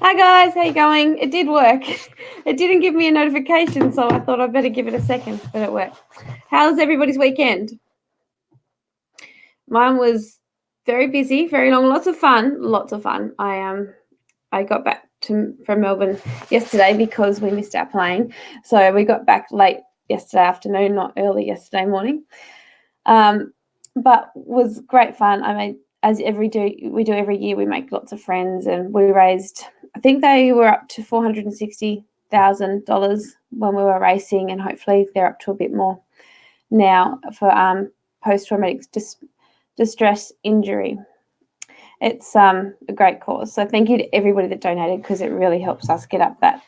Hi guys, how you going? It did work. It didn't give me a notification, so I thought I'd better give it a second, but it worked. How's everybody's weekend? Mine was very busy, very long, lots of fun. I got back from Melbourne yesterday because we missed our plane, so we got back late yesterday afternoon, not early yesterday morning. But was great fun. I made, as we do every year, we make lots of friends, and we raised, I think they were up to $460,000 when we were racing, and hopefully they're up to a bit more now for post-traumatic distress injury. It's a great cause. So thank you to everybody that donated, because it really helps us get up that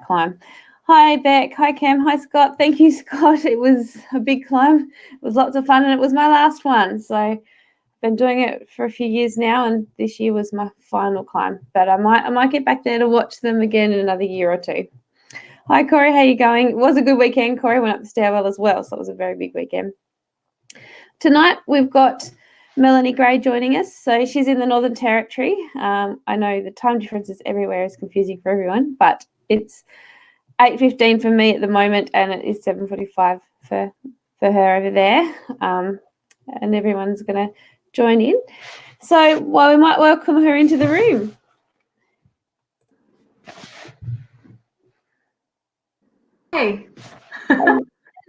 climb. Hi, Beck. Hi, Cam. Hi, Scott. Thank you, Scott. It was a big climb. It was lots of fun, and it was my last one. So I've been doing it for a few years now, and this year was my final climb. But I might get back there to watch them again in another year or two. Hi, Corey. How you going? It was a good weekend. Corey went up the stairwell as well, so it was a very big weekend. Tonight we've got Melanie Gray joining us. So she's in the Northern Territory. I know the time differences everywhere is confusing for everyone, but it's 8:15 for me at the moment, and it is 7:45 for her over there. And everyone's going to join in. So, we might welcome her into the room. Hey. Hello,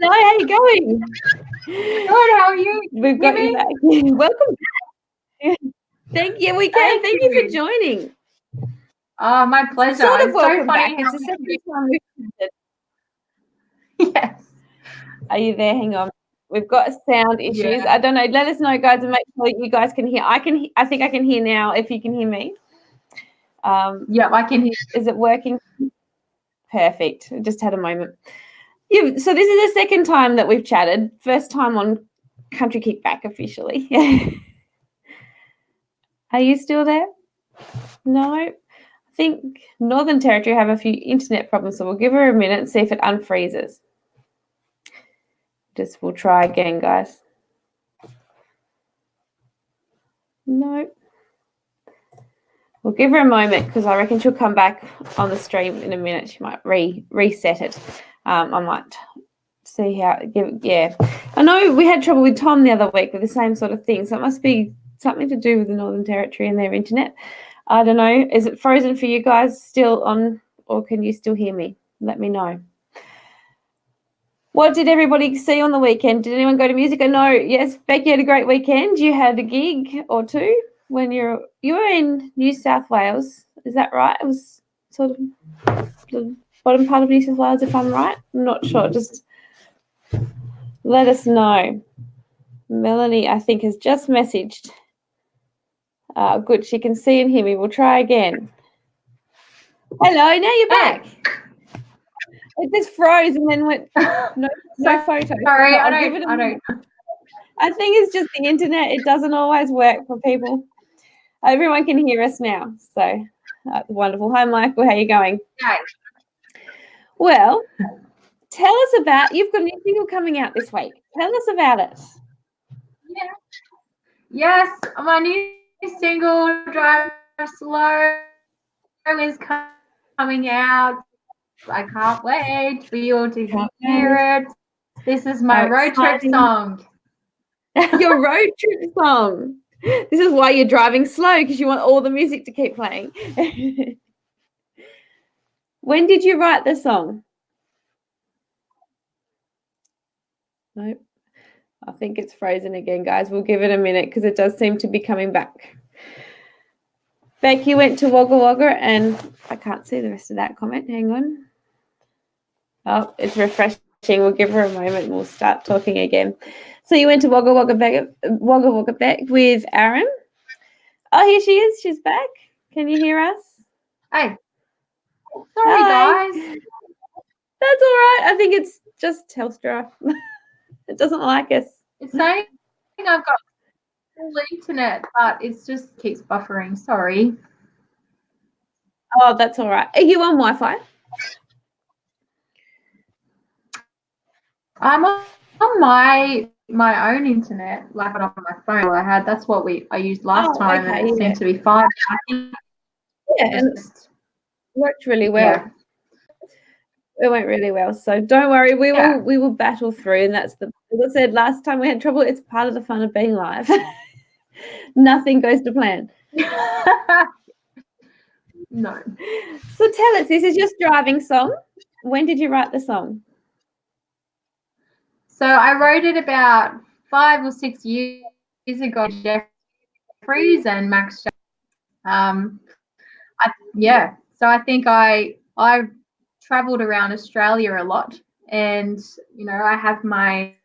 how you going? Good, how are you? We've got you back. Welcome back. Thank you. We can. Thank you for joining. Oh, my pleasure. It's sort of it's welcome so funny. back. It's the second time we've done it. Yes. Are you there? Hang on. We've got sound issues. Yeah. I don't know. Let us know, guys, and make sure you guys can hear. I think I can hear now. If you can hear me. Yeah, I can hear. Is it working? Perfect. I just had a moment. So this is the second time that we've chatted. First time on Country Kickback officially. Are you still there? No. I think Northern Territory have a few internet problems, so we'll give her a minute and see if it unfreezes. We'll try again, guys. No. We'll give her a moment, because I reckon she'll come back on the stream in a minute. She might reset it. I might see how. Yeah, I know we had trouble with Tom the other week with the same sort of thing, so it must be something to do with the Northern Territory and their internet. I don't know. Is it frozen for you guys still on, or can you still hear me? Let me know. What did everybody see on the weekend? Did anyone go to music? I know, yes, Becky had a great weekend. You had a gig or two when you were in New South Wales. Is that right? It was sort of the bottom part of New South Wales, if I'm right. I'm not sure. Just let us know. Melanie, I think, has just messaged. Good, she can see and hear me. We'll try again. Hello, now you're back. It just froze and then went no photo. Sorry, I think it's just the internet. It doesn't always work for people. Everyone can hear us now, so that's wonderful. Hi, Michael. How are you going? Hi. Well, tell us about. You've got a new single coming out this week. Tell us about it. Yeah. Yes, my new single "Drive Slow" is coming out. I can't wait for you all to hear it. This is my road trip song. Your road trip song. This is why you're driving slow, because you want all the music to keep playing. When did you write the song? Nope. I think it's frozen again, guys. We'll give it a minute, because it does seem to be coming back. Becky went to Wagga Wagga, and I can't see the rest of that comment. Hang on. Oh, it's refreshing. We'll give her a moment and we'll start talking again. So you went to Wagga Wagga back with Aaron. Oh, here she is. She's back. Can you hear us? Hey. Sorry, guys. That's all right. I think it's just Telstra. It doesn't like us. It's saying I've got full internet, but it just keeps buffering. Sorry. Oh, that's all right. Are you on Wi-Fi? I'm on my own internet, like on my phone. That's what I used last time, and it seemed to be fine. I think Yeah, and just worked really well. yeah. It went really well. So don't worry, we Yeah. will battle through, and that's the, as I said last time we had trouble. It's part of the fun of being live. Nothing goes to plan. No. So tell us, this is your driving song. When did you write the song? So I wrote it about 5 or 6 years ago. Jeffries and Max. Yeah. So I think I traveled around Australia a lot, and I have my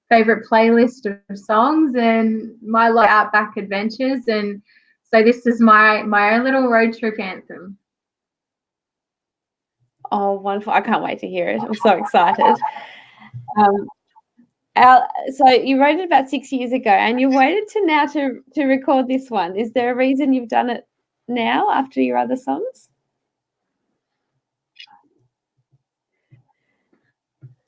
favorite playlist of songs and my outback adventures, and so this is my own little road trip anthem. Oh, wonderful. I can't wait to hear it. I'm so excited. So you wrote it about 6 years ago, and you waited to now to record this one. Is there a reason you've done it now after your other songs?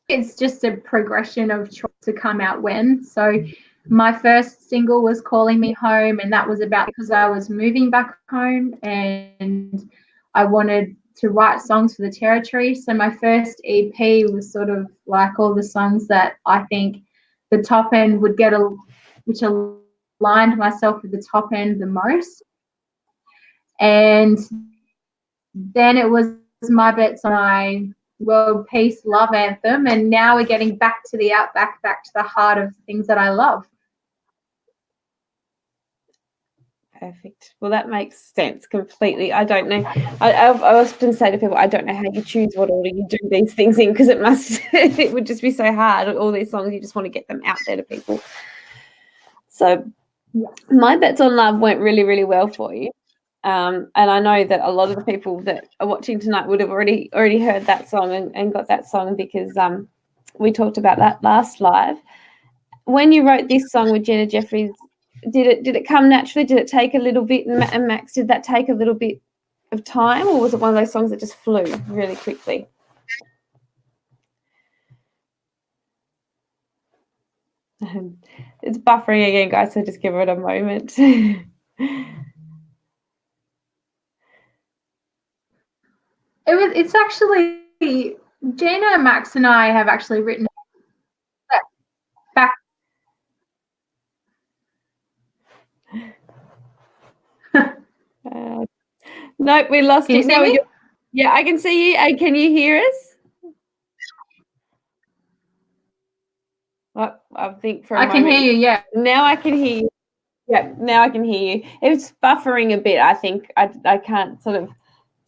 It's just a progression of choice to come out when. So my first single was Calling Me Home, and that was about because I was moving back home and I wanted to write songs for the territory. So my first EP was sort of like all the songs that I think the top end would get, which aligned myself with the top end the most. And then it was My Bet's on My World Peace Love Anthem, and now we're getting back to the outback, back to the heart of things that I love. Perfect. Well, that makes sense completely. I don't know. I often say to people, I don't know how you choose what order you do these things in, because it would just be so hard. All these songs, you just want to get them out there to people. So My Bets on Love went really, really well for you. And I know that a lot of the people that are watching tonight would have already heard that song and got that song, because we talked about that last live. When you wrote this song with Jenna Jeffries, did it come naturally? Did it take a little bit? And Max, did that take a little bit of time, or was it one of those songs that just flew really quickly? It's buffering again, guys, so just give it a moment. It's actually Gina, Max, and I have actually written back. Nope, we lost Can you. you see me? Yeah, I can see you. And can you hear us? Well, I think for a moment. I can hear you. Yeah. Now I can hear you. Yeah, now I can hear you. It's buffering a bit. I think I can't sort of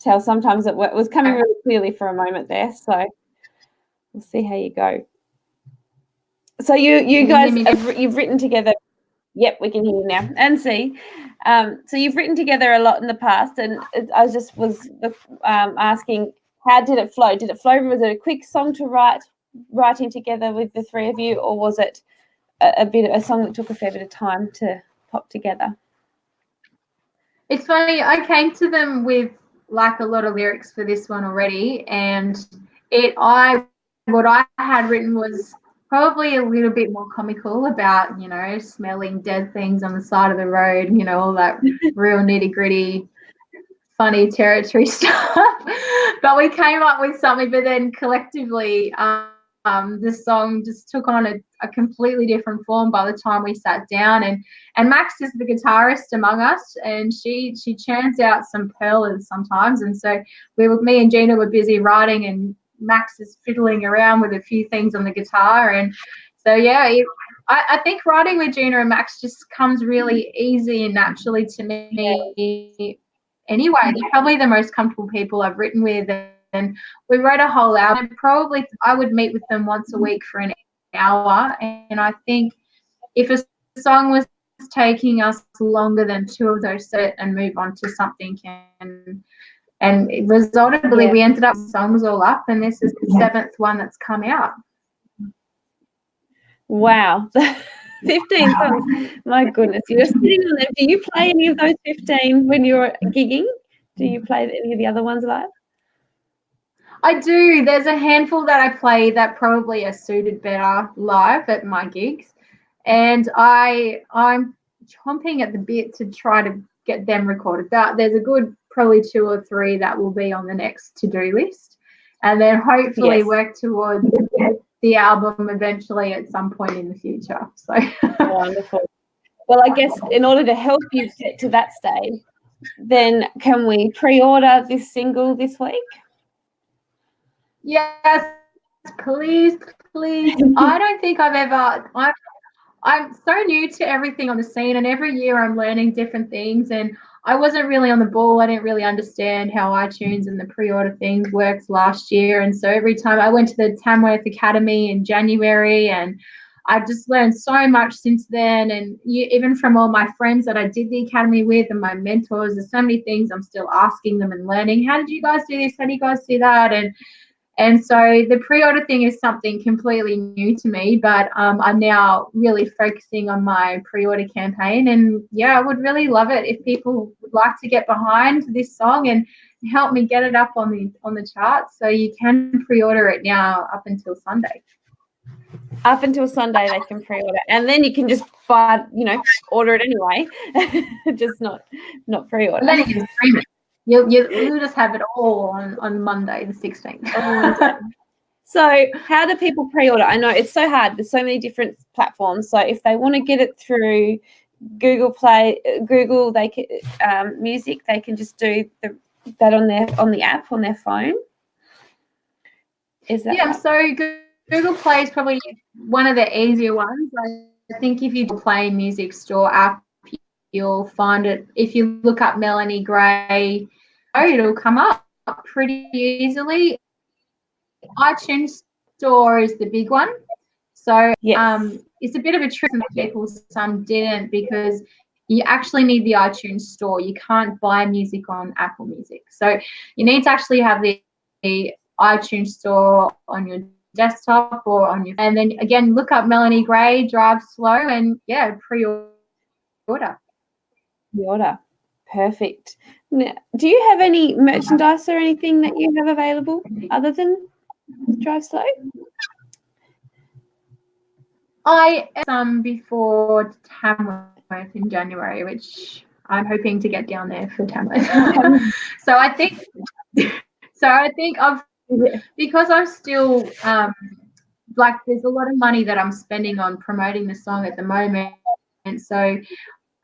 tell. Sometimes it was coming really clearly for a moment there. So we'll see how you go. So you guys you've written together. Yep, we can hear you now and see. So you've written together a lot in the past, and I was asking, how did it flow? Did it flow? Was it a quick song to writing together with the three of you, or was it a song that took a fair bit of time to pop together? It's funny, I came to them with like a lot of lyrics for this one already, and what I had written was probably a little bit more comical about, smelling dead things on the side of the road, all that real nitty-gritty funny territory stuff. But we came up with something, but then collectively this song just took on a completely different form by the time we sat down, and Max is the guitarist among us, and she churns out some pearlers sometimes, and so me and Gina were busy writing, and Max is fiddling around with a few things on the guitar, and so yeah, I think writing with Gina and Max just comes really easy and naturally to me. Anyway, they're probably the most comfortable people I've written with, and we wrote a whole album. Probably I would meet with them once a week for an hour, and I think if a song was taking us longer than 2 of those, set and move on to something, and it resulted, we ended up with songs all up, and this is the 7th one that's come out. Wow. 15 songs. My goodness. You're sitting on them. Do you play any of those 15 when you're gigging? Do you play any of the other ones live? I do. There's a handful that I play that probably are suited better live at my gigs. And I'm chomping at the bit to try to get them recorded. There's a good probably 2 or 3 that will be on the next to-do list, and then hopefully work towards the album eventually at some point in the future. So wonderful. Well, I guess in order to help you get to that stage, then can we pre-order this single this week? Yes, please. I don't think I'm so new to everything on the scene, and every year I'm learning different things, and I wasn't really on the ball. I didn't really understand how iTunes and the pre-order thing works last year, and so every time I went to the Tamworth Academy in January, and I've just learned so much since then, and even from all my friends that I did the academy with and my mentors, there's so many things I'm still asking them and learning. How did you guys do this? How do you guys do that? And so the pre-order thing is something completely new to me, but I'm now really focusing on my pre-order campaign. And yeah, I would really love it if people would like to get behind this song and help me get it up on the charts. So you can pre-order it now up until Sunday. Up until Sunday, they can pre-order, and then you can just buy, order it anyway, just not pre-order. And then you can stream it. You'll just have it all on Monday, the 16th. So how do people pre-order? I know it's so hard. There's so many different platforms. So if they want to get it through Google Play, Google, they can Music, they can just do that on the app on their phone. Is that right? So Google Play is probably one of the easier ones. I think if you play music store app, you'll find it. If you look up Melanie Gray, it'll come up pretty easily. iTunes Store is the big one. So it's a bit of a trick for people. Some didn't, because you actually need the iTunes Store. You can't buy music on Apple Music. So you need to actually have the iTunes Store on your desktop or on your, and then again, look up Melanie Gray, Drive Slow, and pre-order. Perfect. Now, do you have any merchandise or anything that you have available other than Drive Slow? I some before Tamworth in January, which I'm hoping to get down there for Tamworth. So I think I've, because I'm still there's a lot of money that I'm spending on promoting the song at the moment, and so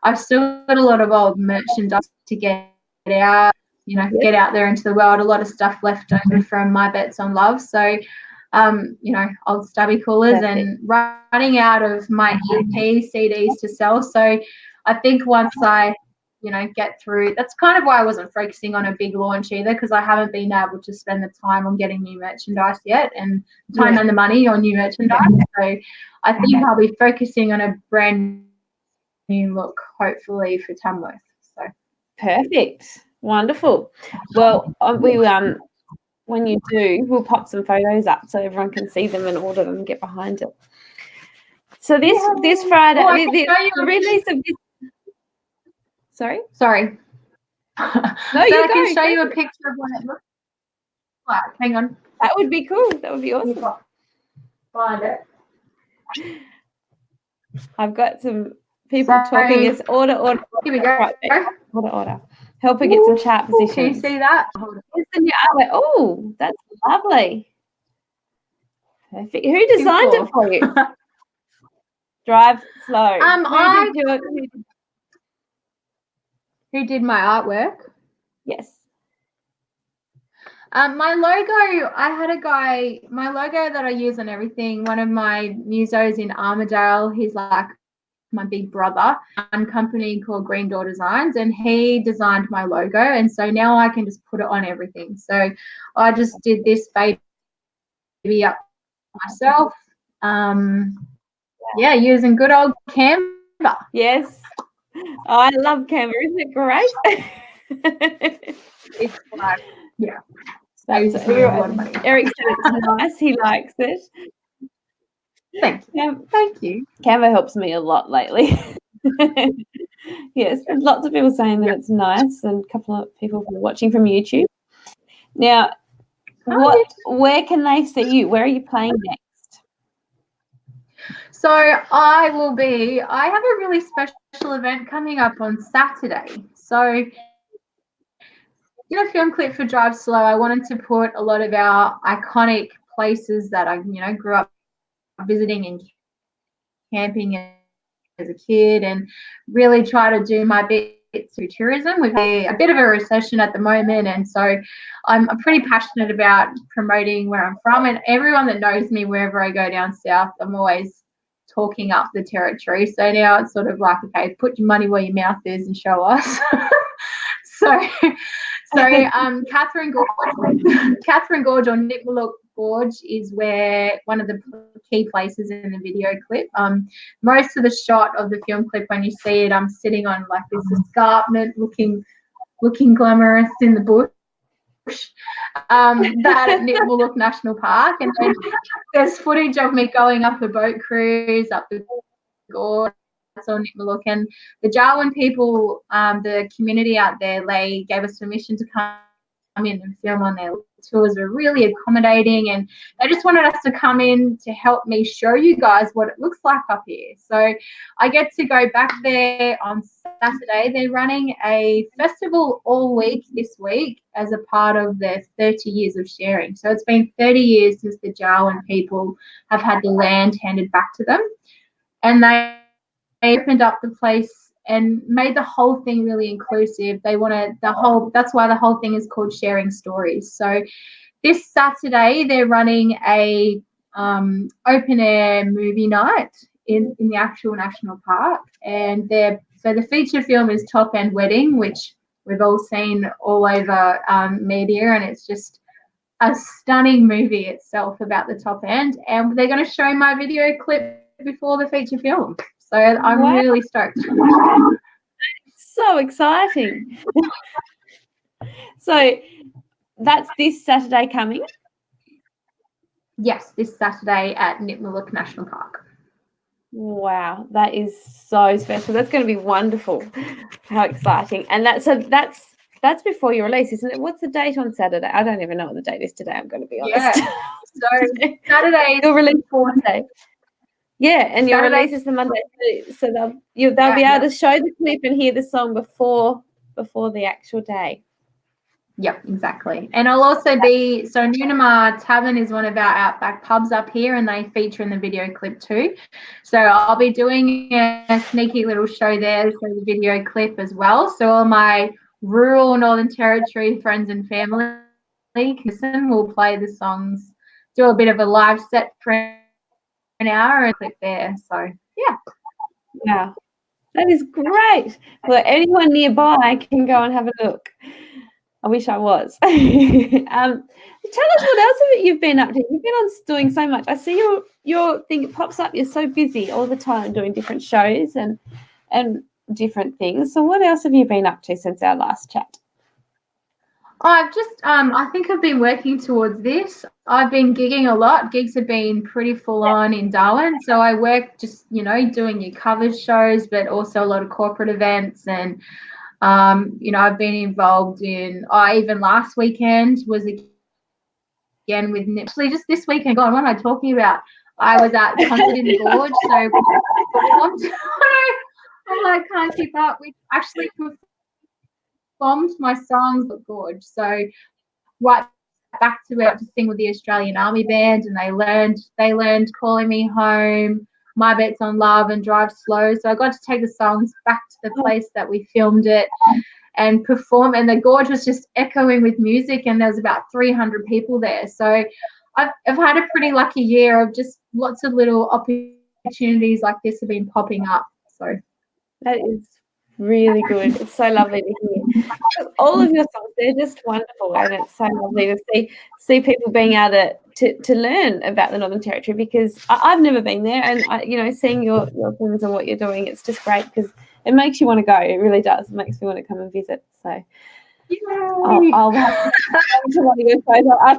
I've still got a lot of old merchandise to get out, get out there into the world. A lot of stuff left over from My Bets on Love. So, old stubby coolers and running out of my EP CDs to sell. So I think once I, get through, that's kind of why I wasn't focusing on a big launch either, because I haven't been able to spend the time on getting new merchandise yet, and time and the money on new merchandise. So I think I'll be focusing on a brand new look, hopefully, for Tamworth. So perfect, wonderful. Well, when you do, we'll pop some photos up so everyone can see them and order them and get behind it. So this Friday, the release of this. Sorry. No, I can show you a picture of what it looks like. Hang on. That would be cool. That would be awesome. Find it. I've got some people talking. It's order. Here we go. Order. Help her get some chart positions. Can you see that? Oh, that's lovely. Perfect. Who designed it for you? Drive Slow. Who did my artwork? Yes. My logo, I had a guy, my logo that I use on everything, one of my musos in Armidale, he's like my big brother, a company called Green Door Designs, and he designed my logo, and so now I can just put it on everything. So I just did this baby up myself. Using good old Canva. Yes. I love Canva. Isn't it great? It's like, Eric said it's nice. He likes it. Thank you. Canva helps me a lot lately. Yes, lots of people saying that it's nice, and a couple of people watching from YouTube. Now, where can they see you? Where are you playing next? So I have a really special event coming up on Saturday. So in a film clip for Drive Slow, I wanted to put a lot of our iconic places that I, grew up visiting and camping as a kid, and really try to do my bit through tourism. We've had a bit of a recession at the moment, and so I'm pretty passionate about promoting where I'm from, and everyone that knows me, wherever I go down south, I'm always talking up the territory. So now it's sort of like, okay, put your money where your mouth is and show us. So Catherine Gorge or Nipmaluk Gorge is where one of the key places in the video clip. Most of the shot of the film clip, when you see it, I'm sitting on like this escarpment, looking glamorous in the bush. That at Nipmaluk National Park, and then there's footage of me going up a boat cruise up the gorge on Nipmaluk, and the Jarwin people, the community out there, they gave us permission to come in and film on their tours. Are really accommodating, and they just wanted us to come in to help me show you guys what it looks like up here. So I get to go back there on Saturday. They're running a festival all week this week as a part of their 30 years of sharing. So it's been 30 years since the Jarwin people have had the land handed back to them, and they opened up the place and made the whole thing really inclusive. They wanted that's why the whole thing is called Sharing Stories. So this Saturday they're running a open air movie night in the actual national park, and so the feature film is Top End Wedding, which we've all seen all over media, and it's just a stunning movie itself about the top end, and they're going to show my video clip before the feature film. So I'm really stoked. So exciting. So that's this Saturday coming? Yes, this Saturday at Nipmaluk National Park. Wow, that is so special. That's going to be wonderful. How exciting. And that's before your release, isn't it? What's the date on Saturday? I don't even know what the date is today, I'm going to be honest. Yeah. So Saturday your release Monday. Yeah, and your release is the Monday, so they'll be able to show the clip and hear the song before the actual day. Yep, exactly. And I'll also be, so Noonamar Tavern is one of our outback pubs up here, and they feature in the video clip too. So I'll be doing a sneaky little show there for the video clip as well. So all my rural Northern Territory friends and family will play the songs, do a bit of a live set for an hour and clip there. So yeah. Wow, that is great. Well, anyone nearby can go and have a look. I wish I was. Tell us what else you've been up to. You've been on doing so much. I see your thing, it pops up. You're so busy all the time doing different shows and different things. So what else have you been up to since our last chat? I've just, I think I've been working towards this. I've been gigging a lot. Gigs have been pretty full on in Darwin. So I work just, doing your covers shows, but also a lot of corporate events. And, I've been involved in, even last weekend was again with, actually just this weekend, God, what am I talking about? I was at the concert in the Gorge. So I'm like, can't keep up. We actually performed my songs at Gorge. So right back to it to sing with the Australian Army Band, and they learned Calling Me Home, My Bet's on Love, and Drive Slow. So I got to take the songs back to the place that we filmed it and perform, and the Gorge was just echoing with music, and there was about 300 people there. So I've had a pretty lucky year of just lots of little opportunities like this have been popping up. So that is really good. It's so lovely to hear. All of your songs, they're just wonderful, and it's so lovely to see people being able to learn about the Northern Territory, because I've never been there, and seeing your things and what you're doing, it's just great because it makes you want to go. It really does. It makes me want to come and visit. So I'll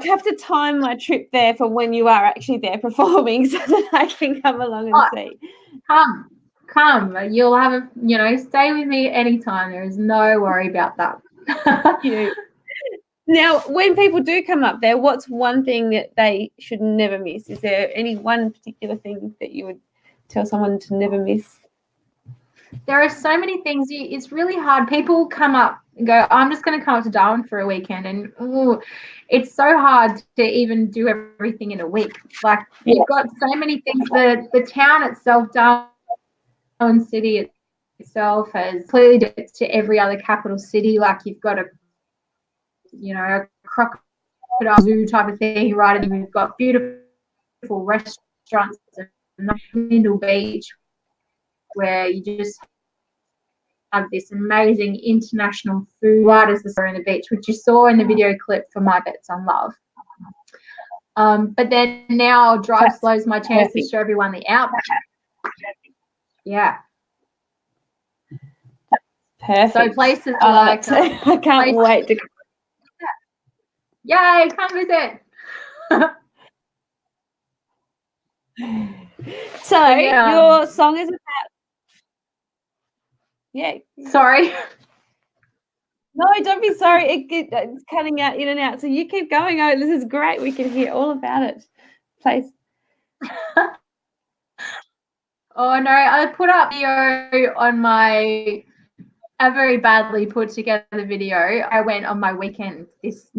have to time my trip there for when you are actually there performing so that I can come along and see. Come. You'll have stay with me anytime. There is no worry about that. Thank you. Now, when people do come up there, what's one thing that they should never miss? Is there any one particular thing that you would tell someone to never miss? there are so many things. It's really hard. People come up and go, I'm just going to come up to Darwin for a weekend. And it's so hard to even do everything in a week. Like, you've got so many things. The town itself, Darwin City itself, has clearly different to every other capital city. Like, you've got a crocodile zoo type of thing, right? And we've got beautiful restaurants and Middle Beach, where you just have this amazing international food right as the sun on the beach, which you saw in the video clip for My Bets on Love. But then now Drive Slow's my chance to show everyone the outback. Yeah. Perfect. So places like I can't wait to. Yay, come visit. So your song is about. Yeah. Sorry. No, don't be sorry. It's cutting out in and out. So you keep going. Oh, this is great. We can hear all about it. Please. Oh no, I put up video on a very badly put together video. I went on my weekend this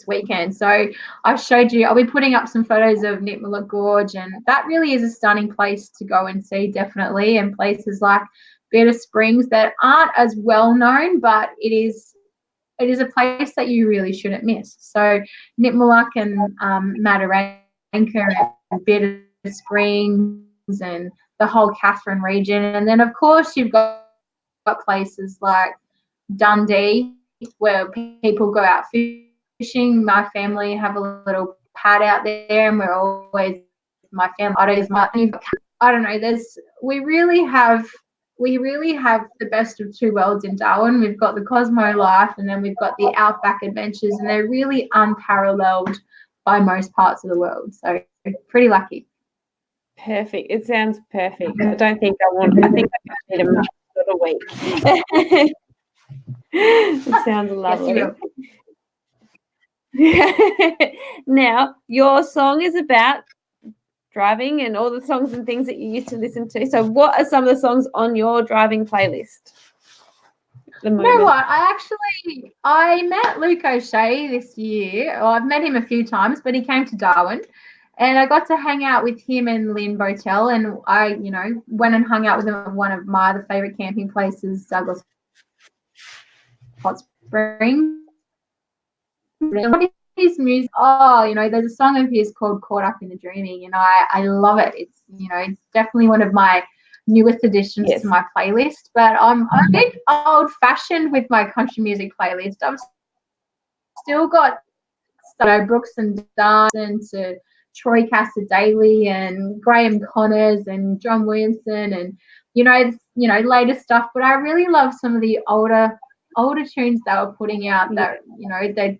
weekend. So I showed you, I'll be putting up some photos of Nitmiluk Gorge, and that really is a stunning place to go and see, definitely. And places like Bitter Springs that aren't as well known, but it is a place that you really shouldn't miss. So Nitmiluk and Mataranka and Bitter Springs and the whole Catherine region. And then, of course, you've got places like Dundee, where people go out fishing. My family have a little pad out there, and we're always, my family, I don't know, we really have the best of two worlds in Darwin. We've got the Cosmo life, and then we've got the outback adventures, and they're really unparalleled by most parts of the world. So pretty lucky. Perfect. It sounds perfect. I don't think I want. I think I need a month or a week. It sounds lovely. Yes, now, your song is about driving and all the songs and things that you used to listen to. So what are some of the songs on your driving playlist? You know what? I met Luke O'Shea this year. Well, I've met him a few times, but he came to Darwin, and I got to hang out with him and Lynn Botel, and I, went and hung out with him at one of my other favorite camping places, Douglas Hot Springs. His music, there's a song of his called Caught Up in the Dreaming, and I love it. It's, it's definitely one of my newest additions to my playlist, but I'm a bit old-fashioned with my country music playlist. I've still got Brooks and Dunn to Troy Cassadaly and Graham Connors and John Williamson and later stuff, but I really love some of the older tunes they were putting out that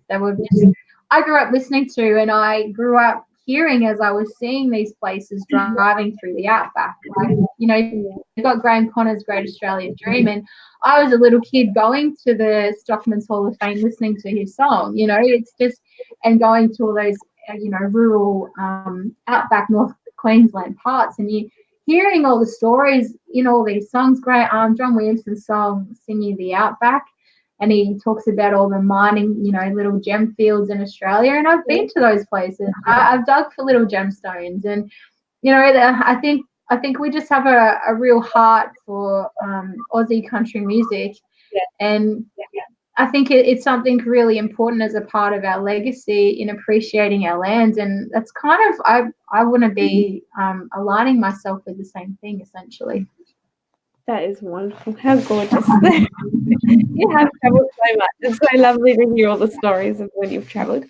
they were just, I grew up listening to, and I grew up hearing as I was seeing these places driving through the outback. Like, you've got Graham Connor's Great Australian Dream, and I was a little kid going to the Stockman's Hall of Fame listening to his song. It's just, and going to all those rural outback North Queensland parts, and you hearing all the stories in all these songs. Great, John Williamson's song "Singing the Outback," and he talks about all the mining, little gem fields in Australia. And I've been to those places. I've dug for little gemstones, and I think we just have a real heart for Aussie country music, and I think it's something really important as a part of our legacy in appreciating our lands, and that's kind of, I want to be aligning myself with the same thing, essentially. That is wonderful. How gorgeous. You have travelled so much. It's so lovely to hear all the stories of when you've travelled.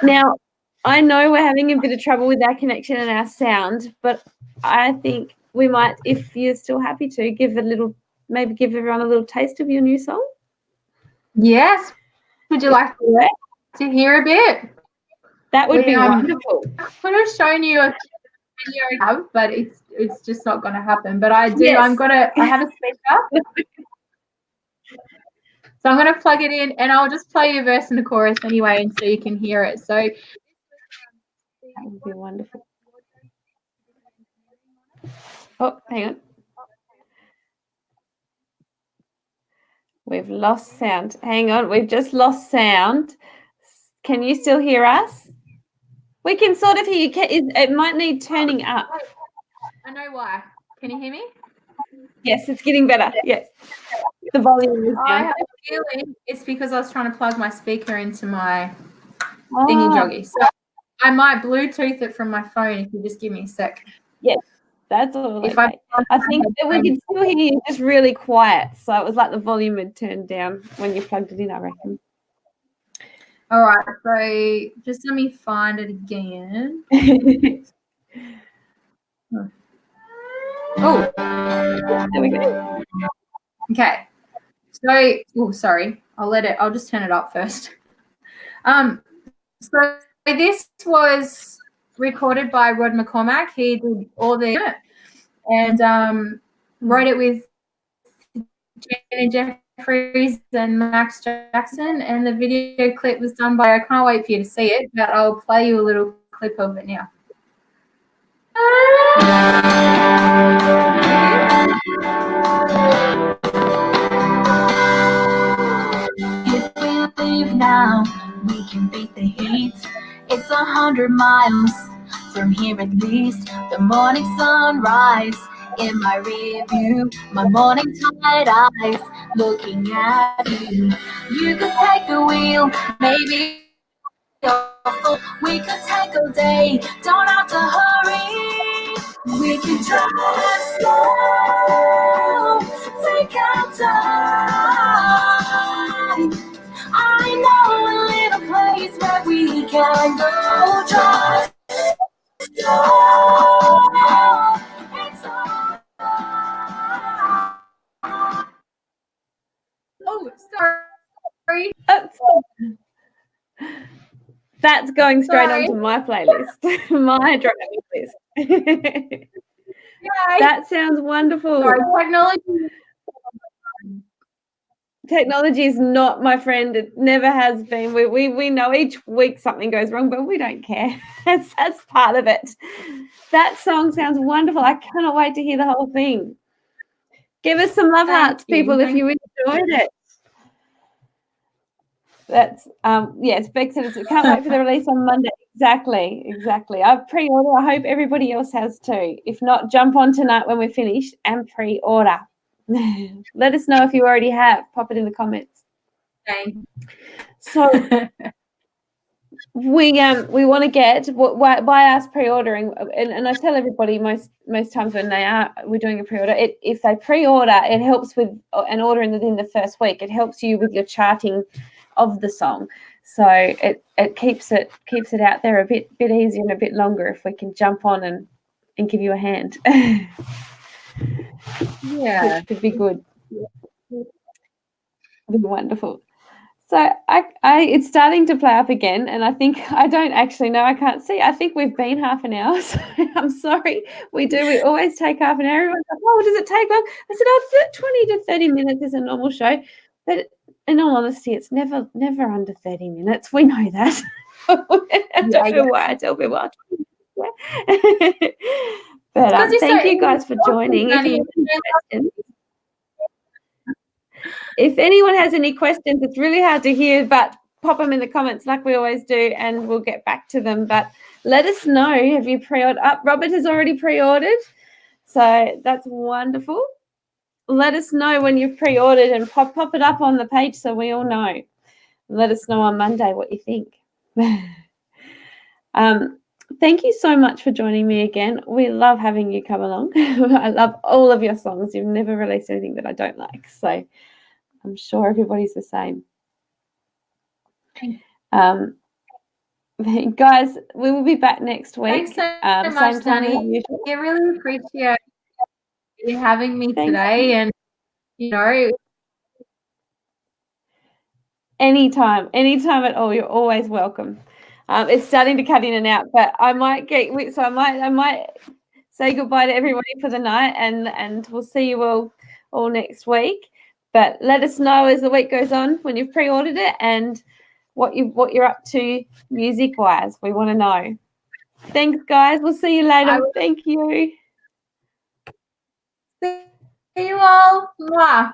Now, I know we're having a bit of trouble with our connection and our sound, but I think we might, if you're still happy to, give everyone a little taste of your new song. Yes. Would you like to hear a bit? That would be wonderful. I could have shown you a video, but it's just not going to happen. But I do. Yes. I have a speaker. So I'm going to plug it in, and I'll just play you a verse and a chorus anyway, and so you can hear it. So that would be wonderful. Oh, hang on. we've lost sound. Hang on, we've just lost sound. Can you still hear us? We can sort of hear you. It might need turning up. I know why. Can you hear me? Yes, it's getting better. Yes. The volume is down. I have a feeling it's because I was trying to plug my speaker into my thingy joggy. So I might Bluetooth it from my phone if you just give me a sec. Yes, that's all If okay. I think that we could still hear you just really quiet. So it was like the volume had turned down when you plugged it in, I reckon. All right, so just let me find it again. Oh, there we go. Okay. So, sorry. I'll just turn it up first. So this was recorded by Rod McCormack. He did all the and wrote it with Jenna Jeffries and Max Jackson, and the video clip was done by, I can't wait for you to see it, but I'll play you a little clip of it now. If we leave now, we can beat the heat. It's 100 miles from here at least. The morning sunrise in my rear view, my morning tired eyes looking at you. You could take the wheel, maybe we could take all day, don't have to hurry. We can drive slow, take our time. I know a little place where we can go. Drive slow, it's all. Oh, sorry. That's going straight onto my playlist, my driving list. That sounds wonderful. Sorry, Technology is not my friend. It never has been. We know each week something goes wrong, but we don't care. That's part of it. That song sounds wonderful. I cannot wait to hear the whole thing. Give us some love hearts, people, if you enjoyed it. That's yes, Beck said it's can't wait for the release on Monday. Exactly. I've pre-ordered. I hope everybody else has too. If not, jump on tonight when we're finished and pre-order. Let us know if you already have. Pop it in the comments. Okay. So we want to get by us pre-ordering, and I tell everybody most times when we're doing a pre-order, if they pre-order, it helps with an ordering within the first week. It helps you with your charting of the song, so it keeps it out there a bit easier and a bit longer if we can jump on and give you a hand. Yeah, which could be good. It'd be wonderful. So it's starting to play up again, and I think I don't actually know. I can't see. I think we've been half an hour. So I'm sorry. We always take half an hour. Everyone's like, "Oh, does it take long?" I said, "Oh, 20 to 30 minutes is a normal show." But in all honesty, it's never under 30 minutes. We know that. I don't know why I tell people. But thank you guys for joining. If anyone has any questions, it's really hard to hear, but pop them in the comments like we always do, and we'll get back to them. But let us know. Have you pre-ordered? Robert has already pre-ordered, so that's wonderful. Let us know when you've pre-ordered and pop it up on the page so we all know. Let us know on Monday what you think. Thank you so much for joining me again. We love having you come along. I love all of your songs. You've never released anything that I don't like, so I'm sure everybody's the same. Guys, we will be back next week. Thanks so much, Danny. I really appreciate you having me today, and anytime at all. You're always welcome. It's starting to cut in and out, but I might say goodbye to everybody for the night, and we'll see you all next week. But let us know as the week goes on when you've pre-ordered it and what you're up to music-wise. We want to know. Thanks, guys. We'll see you later. Thank you. See you all. Mwah.